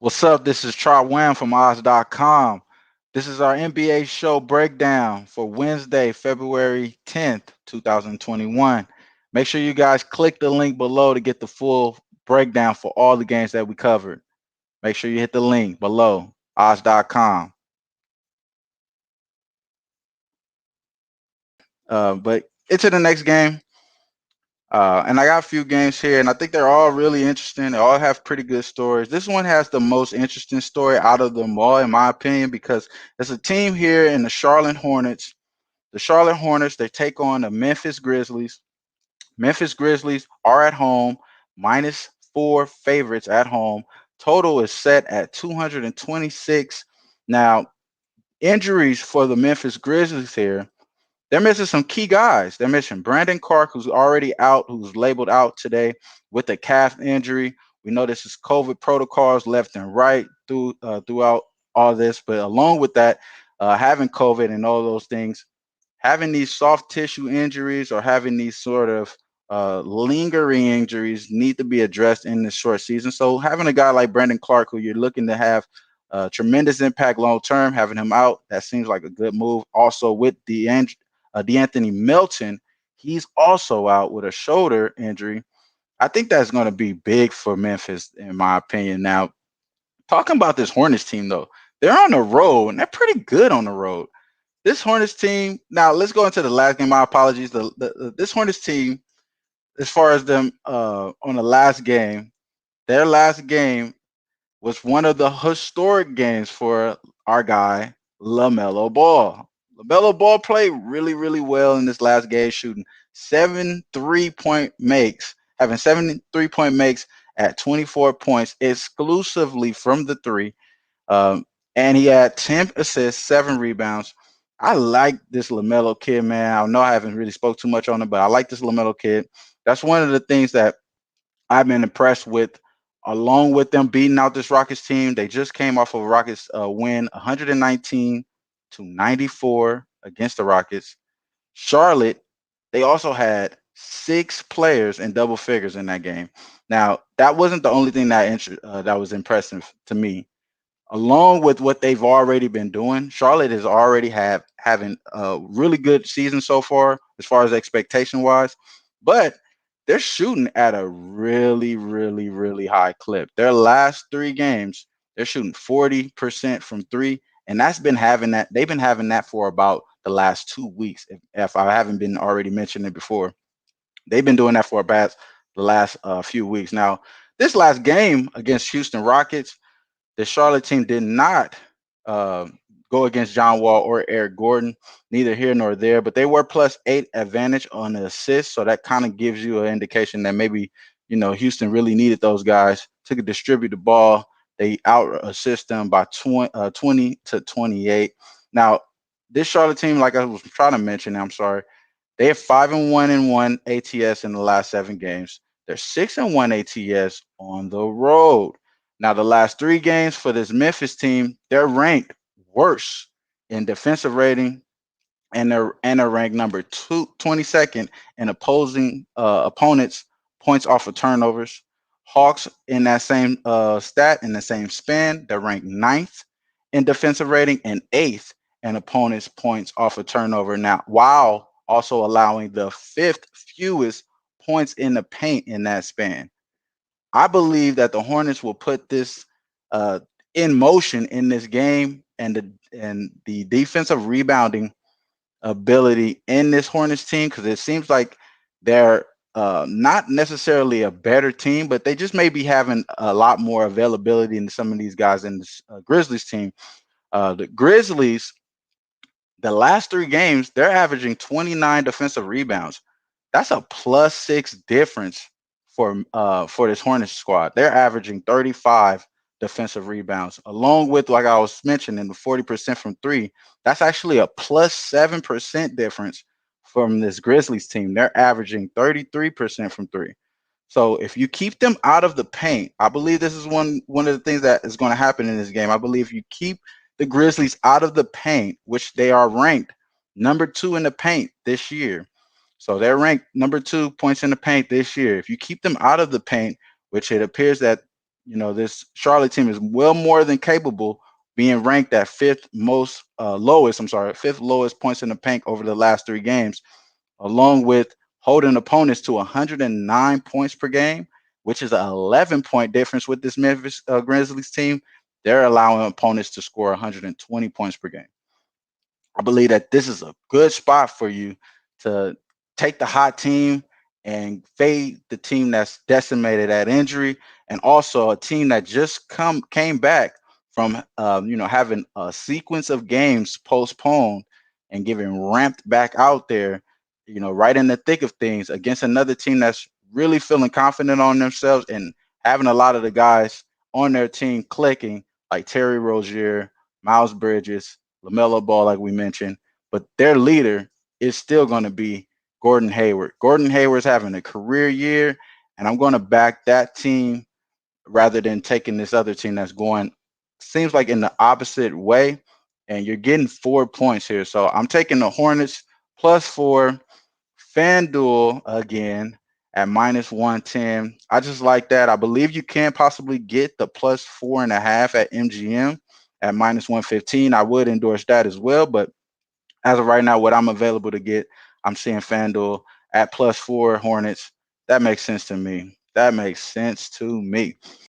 What's up? This is Trot from Oz.com. This is our NBA show breakdown for Wednesday, February 10th, 2021. Make sure you guys click the link below to get the full breakdown for all the games that we covered. Make sure you hit the link below, Oz.com. But into the next game. And I got a few games here, and I think they're all really interesting. They all have pretty good stories. This one has the most interesting story out of them all, in my opinion, because there's a team here in the Charlotte Hornets. The Charlotte Hornets, they take on the Memphis Grizzlies. Memphis Grizzlies are at home, -4 favorites at home. Total is set at 226. Now, injuries for the Memphis Grizzlies here, they're missing some key guys. They're missing Brandon Clark, who's already out, who's labeled out today with a calf injury. We know this is COVID protocols left and right throughout all this, but along with that, having COVID and all those things, having these soft tissue injuries or having these sort of lingering injuries need to be addressed in this short season. So having a guy like Brandon Clark, who you're looking to have tremendous impact long term, having him out, that seems like a good move. Also with DeAnthony Melton, he's also out with a shoulder injury. I think that's going to be big for Memphis, in my opinion. Now, talking about this Hornets team, though, they're on the road and they're pretty good on the road. This Hornets team. Now, let's go into the last game. My apologies. This Hornets team, as far as them on the last game, their last game was one of the historic games for our guy LaMelo Ball. LaMelo Ball played really, really well in this last game, shooting 7 3-point makes, having 7 3-point makes at 24 points exclusively from the three. Um, and he had 10 assists, 7 rebounds. I like this LaMelo kid, man. I know I haven't really spoke too much on him, but I like this LaMelo kid. That's one of the things that I've been impressed with. Along with them beating out this Rockets team, they just came off of a Rockets win, 119-94 against the Rockets. Charlotte, they also had 6 players in double figures in that game. Now, that wasn't the only thing that was impressive to me. Along with what they've already been doing, Charlotte is already having a really good season so far as expectation wise. But they're shooting at a really, really, really high clip. Their last 3 games, they're shooting 40% from three, and they've been having that for about the last 2 weeks. If I haven't been already mentioned it before, they've been doing that for about the last few weeks. Now, this last game against Houston Rockets, the Charlotte team did not uh, go against John Wall or Eric Gordon, neither here nor there, but they were +8 advantage on the assist. So that kind of gives you an indication that maybe, Houston really needed those guys to distribute the ball. They out assist them by 20 to 28. Now, this Charlotte team, like I was trying to mention, I'm sorry, they have 5-1 ATS in the last 7 games. They're 6-1 ATS on the road. Now, the last 3 games for this Memphis team, they're ranked worse in defensive rating, and they're ranked number 22nd in opposing opponents' points off of turnovers. Hawks in that same stat in the same span, they're ranked ninth in defensive rating and eighth in opponents' points off of turnover. Now, while also allowing the fifth fewest points in the paint in that span. I believe that the Hornets will put this uh, in motion in this game, and the defensive rebounding ability in this Hornets team, because it seems like they're not necessarily a better team, but they just may be having a lot more availability than some of these guys in this Grizzlies team. The Grizzlies, the last 3 games, they're averaging 29 defensive rebounds. That's a +6 difference for this Hornets squad. They're averaging 35 defensive rebounds, along with, like I was mentioning, the 40% from three. That's actually a +7% difference from this Grizzlies team. They're averaging 33% from three. So if you keep them out of the paint, I believe this is one of the things that is going to happen in this game. I believe you keep the Grizzlies out of the paint, which they are ranked number 2 in the paint this year. So they're ranked number 2 points in the paint this year. If you keep them out of the paint, which it appears that This Charlotte team is well more than capable, being ranked at fifth lowest points in the paint over the last 3 games, along with holding opponents to 109 points per game, which is an 11-point difference with this Memphis Grizzlies team. They're allowing opponents to score 120 points per game. I believe that this is a good spot for you to take the hot team and fade the team that's decimated at injury, and also a team that just come came back from having a sequence of games postponed and getting ramped back out there, right in the thick of things against another team that's really feeling confident on themselves and having a lot of the guys on their team clicking, like Terry Rozier, Miles Bridges, LaMelo Ball, like we mentioned, but their leader is still going to be Gordon Hayward. Gordon Hayward's having a career year, and I'm going to back that team rather than taking this other team that's going, seems like in the opposite way. And you're getting 4 points here. So I'm taking the Hornets +4, FanDuel again at -110. I just like that. I believe you can possibly get the +4.5 at MGM at -115. I would endorse that as well, but as of right now, what I'm available to get, I'm seeing FanDuel at +4 Hornets. That makes sense to me. That makes sense to me.